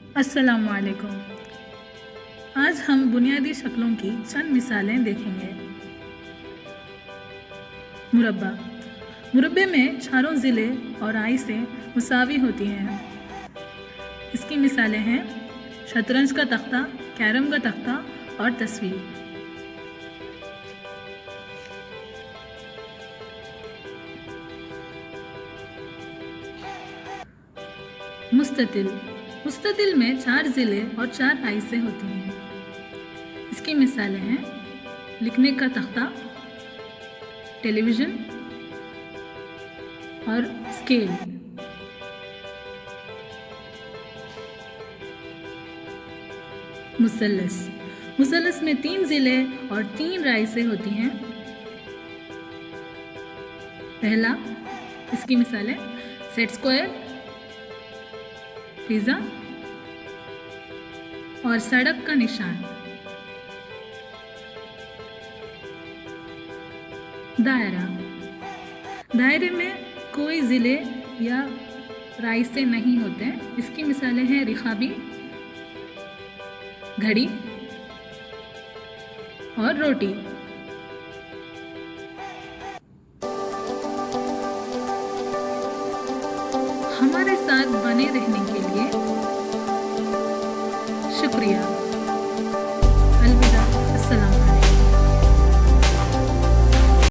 अस्सलामु अलैकुम। आज हम बुनियादी शक्लों की चंद मिसालें देखेंगे। मुरब्बा। मुरब्बे में चारों ज़िले और आइसें मुसावी होती हैं। इसकी मिसालें हैं शतरंज का तख्ता, कैरम का तख्ता और तस्वीर। मुस्ततिल। मुस्ततिल में 4 ज़िले और 4 आइसें होती हैं। इसकी मिसालें हैं लिखने का तख्ता, टेलीविज़न और स्केल। मुसल्लस। मुसल्लस में 3 ज़िले और 3 राइसें होती हैं। पहला, इसकी मिसालें सेट स्क्वायर, पिज़्ज़ा और सड़क का निशान। दायरा। दायरे में कोई ज़िले या राइसें नहीं होते। इसकी मिसालें हैं रिखाबी, घड़ी और रोटी। हमारे साथ बने रहने के लिए शुक्रिया।